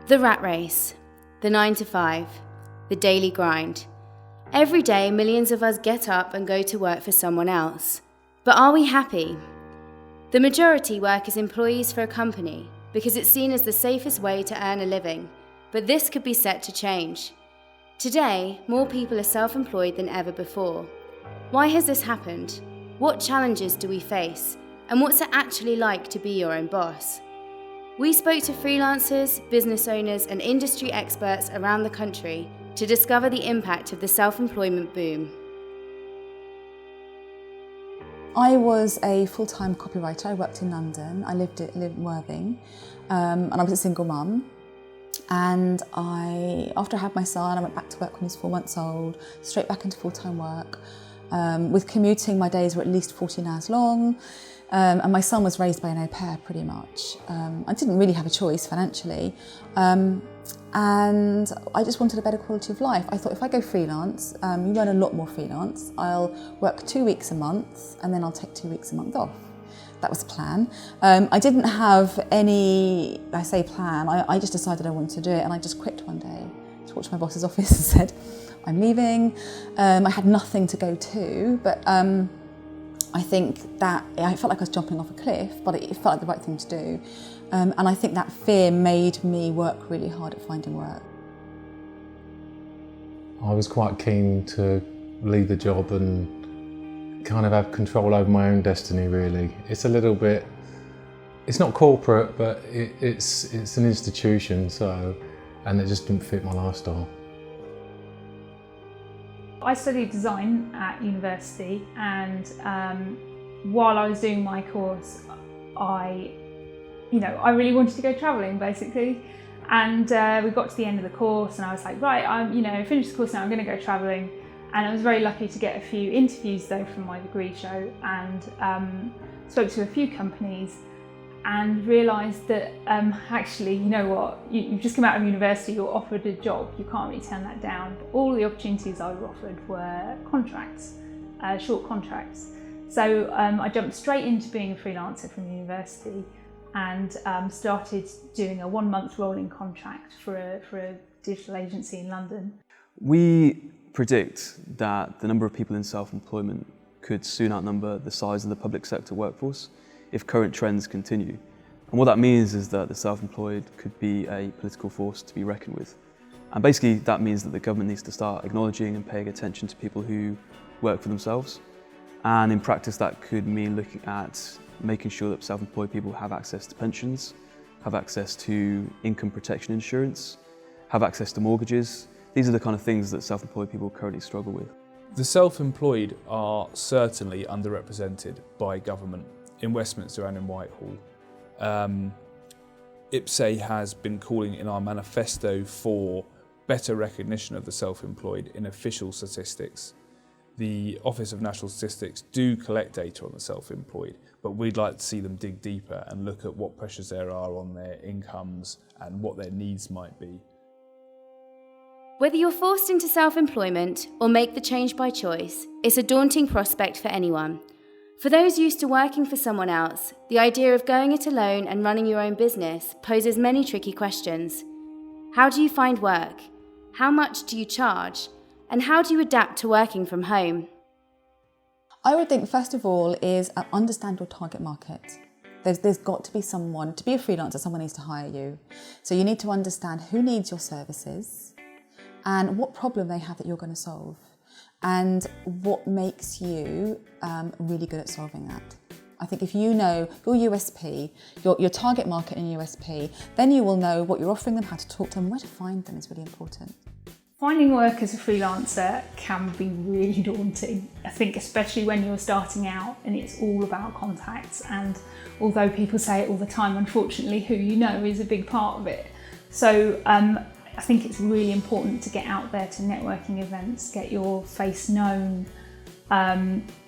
The rat race, the 9 to 5, the daily grind. Every day, millions of us get up and go to work for someone else. But are we happy? The majority work as employees for a company because it's seen as the safest way to earn a living, but this could be set to change. Today, more people are self-employed than ever before. Why has this happened? What challenges do we face? And what's it actually like to be your own boss? We spoke to freelancers, business owners, and industry experts around the country to discover the impact of the self-employment boom. I was a full-time copywriter. I worked in London. I lived in Worthing, and I was a single mum. And after I had my son, I went back to work when he was 4 months old, straight back into full-time work. With commuting, my days were at least 14 hours long. And my son was raised by an au pair pretty much. I didn't really have a choice financially. And I just wanted a better quality of life. I thought if I go freelance, you earn a lot more freelance. I'll work 2 weeks a month and then I'll take 2 weeks a month off. That was the plan. I didn't have any, plan. I just decided I wanted to do it, and I just quit one day. Just walked to my boss's office and said, I'm leaving. I had nothing to go to, but I think that I felt like I was jumping off a cliff, but it felt like the right thing to do. And I think that fear made me work really hard at finding work. I was quite keen to leave the job and kind of have control over my own destiny, really. It's a little bit, it's not corporate, but it's an institution, and it just didn't fit my lifestyle. I studied design at university, and while I was doing my course, I really wanted to go travelling, basically. And we got to the end of the course, and I was like, right, I finished the course now, I'm going to go travelling. And I was very lucky to get a few interviews though from my degree show, and spoke to a few companies and realised that actually, you know what, you've just come out of university, you're offered a job, you can't really turn that down. But all the opportunities I was offered were contracts, short contracts. So I jumped straight into being a freelancer from university and started doing a 1 month rolling contract for a digital agency in London. We predict that the number of people in self-employment could soon outnumber the size of the public sector workforce if current trends continue. And what that means is that the self-employed could be a political force to be reckoned with. And basically that means that the government needs to start acknowledging and paying attention to people who work for themselves. And in practice that could mean looking at making sure that self-employed people have access to pensions, have access to income protection insurance, have access to mortgages. These are the kind of things that self-employed people currently struggle with. The self-employed are certainly underrepresented by government in Westminster and in Whitehall. IPSE has been calling in our manifesto for better recognition of the self-employed in official statistics. The Office of National Statistics do collect data on the self-employed, but we'd like to see them dig deeper and look at what pressures there are on their incomes and what their needs might be. Whether you're forced into self-employment or make the change by choice, it's a daunting prospect for anyone. For those used to working for someone else, the idea of going it alone and running your own business poses many tricky questions. How do you find work? How much do you charge? And how do you adapt to working from home? I would think, first of all, is understand your target market. There's got to be someone, to be a freelancer, someone needs to hire you. So you need to understand who needs your services and what problem they have that you're going to solve, and what makes you really good at solving that. I think if you know your USP, your target market and USP, then you will know what you're offering them, how to talk to them, where to find them is really important. Finding work as a freelancer can be really daunting. I think especially when you're starting out and it's all about contacts, and although people say it all the time, unfortunately who you know is a big part of it. So I think it's really important to get out there to networking events, get your face known,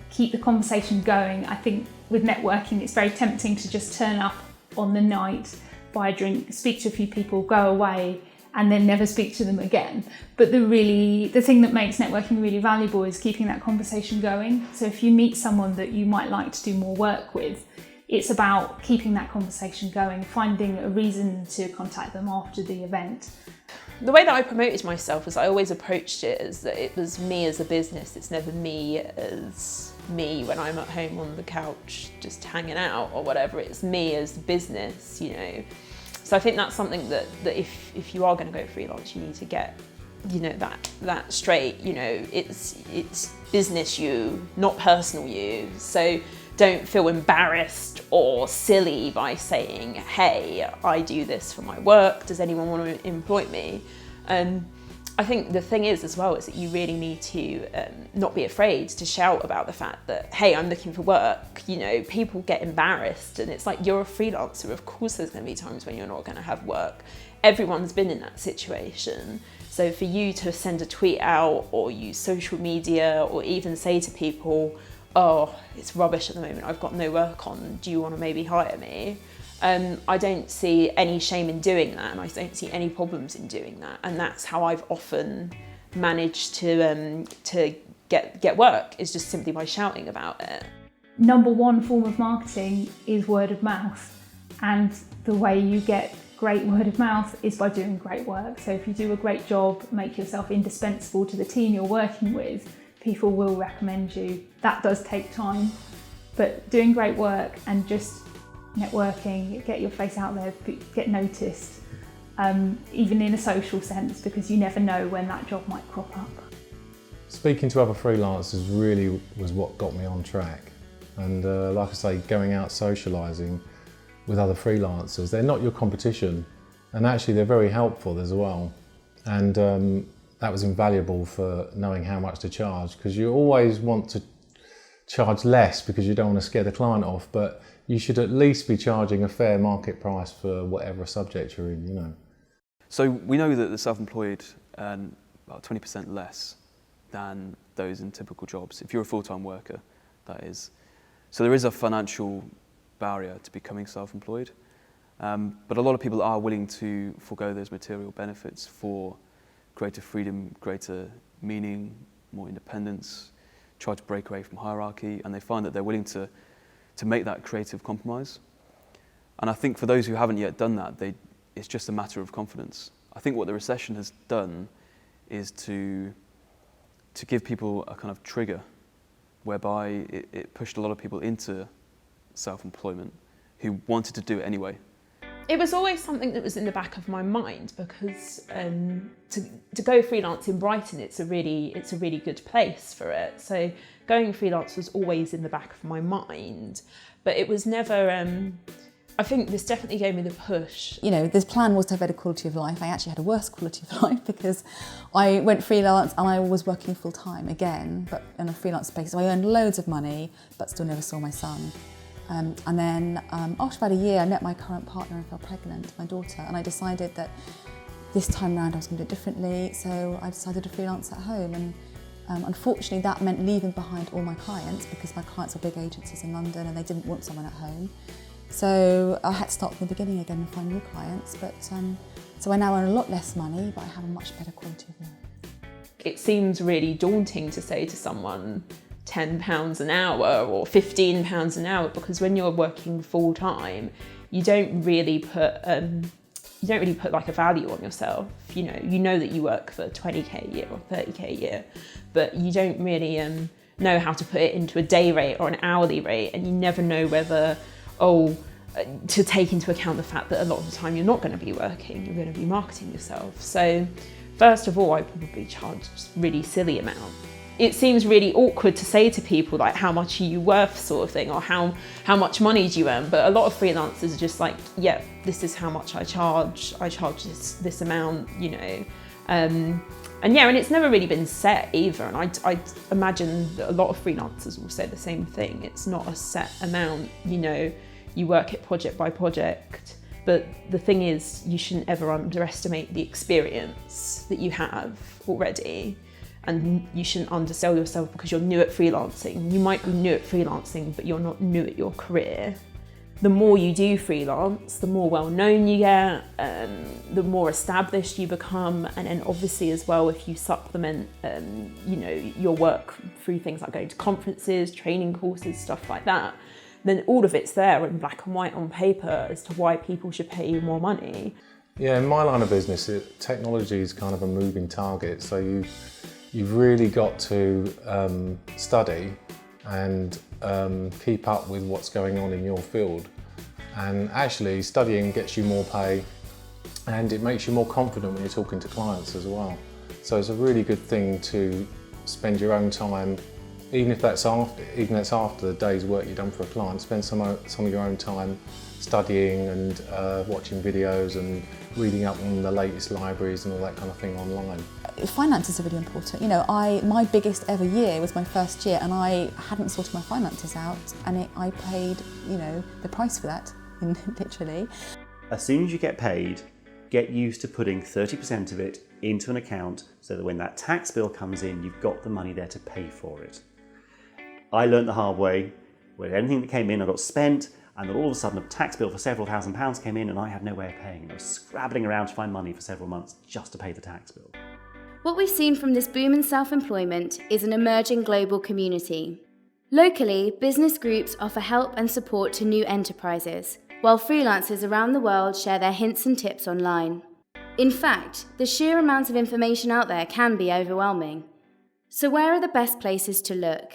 keep the conversation going. I think with networking it's very tempting to just turn up on the night, buy a drink, speak to a few people, go away and then never speak to them again. But the thing that makes networking really valuable is keeping that conversation going. So if you meet someone that you might like to do more work with, it's about keeping that conversation going, finding a reason to contact them after the event. The way that I promoted myself was I always approached it as that it was me as a business. It's never me as me when I'm at home on the couch just hanging out or whatever. It's me as a business, you know. So I think that's something that if you are going to go freelance, you need to get, you know, that straight. You know, it's business you, not personal you. So don't feel embarrassed or silly by saying, hey, I do this for my work, does anyone want to employ me? I think the thing is as well is that you really need to not be afraid to shout about the fact that, hey, I'm looking for work. You know, people get embarrassed and it's like, you're a freelancer, of course there's going to be times when you're not going to have work. Everyone's been in that situation. So for you to send a tweet out or use social media or even say to people, oh, it's rubbish at the moment, I've got no work on, do you want to maybe hire me? I don't see any shame in doing that, and I don't see any problems in doing that, and that's how I've often managed to get work, is just simply by shouting about it. Number one form of marketing is word of mouth, and the way you get great word of mouth is by doing great work. So if you do a great job, make yourself indispensable to the team you're working with, people will recommend you. That does take time, but doing great work and just networking, get your face out there, get noticed, even in a social sense, because you never know when that job might crop up. Speaking to other freelancers really was what got me on track. And like I say, going out socialising with other freelancers, they're not your competition, and actually they're very helpful as well. And that was invaluable for knowing how much to charge, because you always want to charge less because you don't want to scare the client off, but you should at least be charging a fair market price for whatever subject you're in, you know. So we know that the self-employed earn about 20% less than those in typical jobs, if you're a full-time worker, that is. So there is a financial barrier to becoming self-employed, but a lot of people are willing to forego those material benefits for greater freedom, greater meaning, more independence, try to break away from hierarchy, and they find that they're willing to make that creative compromise. And I think for those who haven't yet done that, it's just a matter of confidence. I think what the recession has done is to give people a kind of trigger whereby it pushed a lot of people into self-employment who wanted to do it anyway. It was always something that was in the back of my mind, because to go freelance in Brighton, it's a really good place for it. So going freelance was always in the back of my mind, but it was never. I think this definitely gave me the push. You know, this plan was to have better quality of life. I actually had a worse quality of life because I went freelance and I was working full time again, but in a freelance space. So I earned loads of money, but still never saw my son. And then after about a year, I met my current partner and fell pregnant, my daughter, and I decided that this time round I was going to do it differently, so I decided to freelance at home. And unfortunately that meant leaving behind all my clients, because my clients are big agencies in London and they didn't want someone at home. So I had to start from the beginning again and find new clients, but so I now earn a lot less money, but I have a much better quality of life. It seems really daunting to say to someone, £10 an hour or £15 an hour, because when you're working full time, you don't really put like a value on yourself. You know that you work for 20k a year or 30k a year, but you don't really know how to put it into a day rate or an hourly rate, and you never know whether to take into account the fact that a lot of the time you're not going to be working, you're going to be marketing yourself. So first of all, I probably charge a really silly amount. It seems really awkward to say to people like, how much are you worth, sort of thing, or how much money do you earn? But a lot of freelancers are just like, yeah, this is how much I charge this amount, you know. And it's never really been set either. And I imagine that a lot of freelancers will say the same thing. It's not a set amount, you know, you work it project by project. But the thing is, you shouldn't ever underestimate the experience that you have already. And you shouldn't undersell yourself because you're new at freelancing. You might be new at freelancing, but you're not new at your career. The more you do freelance, the more well-known you get, the more established you become. And then obviously as well, if you supplement, your work through things like going to conferences, training courses, stuff like that, then all of it's there in black and white on paper as to why people should pay you more money. Yeah, in my line of business, technology is kind of a moving target, so you've really got to study and keep up with what's going on in your field. And actually, studying gets you more pay, and it makes you more confident when you're talking to clients as well. So it's a really good thing to spend your own time, even if that's after the day's work you've done for a client, spend some of your own time studying and watching videos and reading up on the latest libraries and all that kind of thing online. Finances are really important. You know, my biggest ever year was my first year, and I hadn't sorted my finances out, and I paid, you know, the price for that, literally. As soon as you get paid, get used to putting 30% of it into an account so that when that tax bill comes in, you've got the money there to pay for it. I learned the hard way, where anything that came in I got spent, and then all of a sudden a tax bill for several £1,000s came in and I had no way of paying, and I was scrabbling around to find money for several months just to pay the tax bill. What we've seen from this boom in self-employment is an emerging global community. Locally, business groups offer help and support to new enterprises, while freelancers around the world share their hints and tips online. In fact, the sheer amount of information out there can be overwhelming. So where are the best places to look?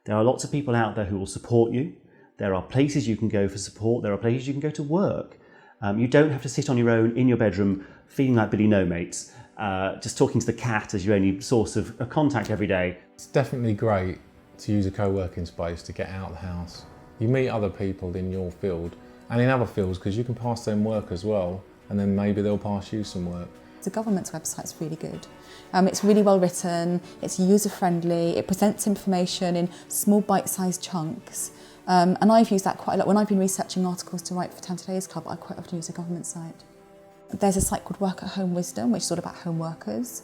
There are lots of people out there who will support you. There are places you can go for support. There are places you can go to work. You don't have to sit on your own in your bedroom feeling like Billy No Mates, just talking to the cat as your only source of contact every day. It's definitely great to use a co-working space to get out of the house. You meet other people in your field and in other fields because you can pass them work as well, and then maybe they'll pass you some work. The government's website's really good. It's really well written, it's user-friendly, it presents information in small bite-sized chunks. And I've used that quite a lot. When I've been researching articles to write for Town Today's Club, I quite often use a government site. There's a site called Work at Home Wisdom, which is all about home workers.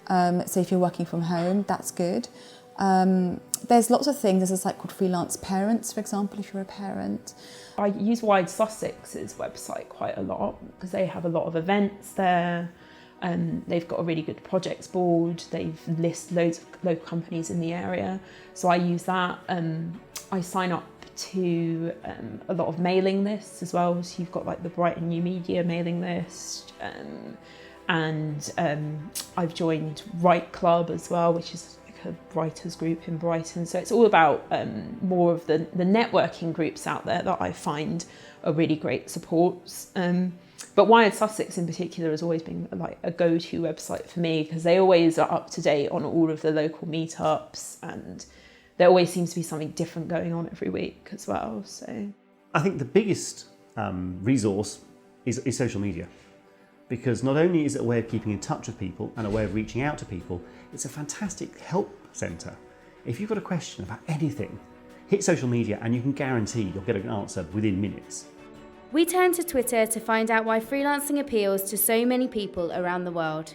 So if you're working from home, that's good. There's lots of things. There's a site called Freelance Parents, for example, if you're a parent. I use Wide Sussex's website quite a lot because they have a lot of events there. They've got a really good projects board. They've listed loads of local companies in the area. So I use that. I sign up to a lot of mailing lists as well. So you've got like the Brighton New Media mailing list. And I've joined Write Club as well, which is like a writers group in Brighton. So it's all about more of the networking groups out there that I find are really great supports. But Wired Sussex in particular has always been like a go-to website for me because they always are up to date on all of the local meetups, and there always seems to be something different going on every week as well. So I think the biggest resource is social media, because not only is it a way of keeping in touch with people and a way of reaching out to people, it's a fantastic help centre. If you've got a question about anything, hit social media and you can guarantee you'll get an answer within minutes. We turn to Twitter to find out why freelancing appeals to so many people around the world.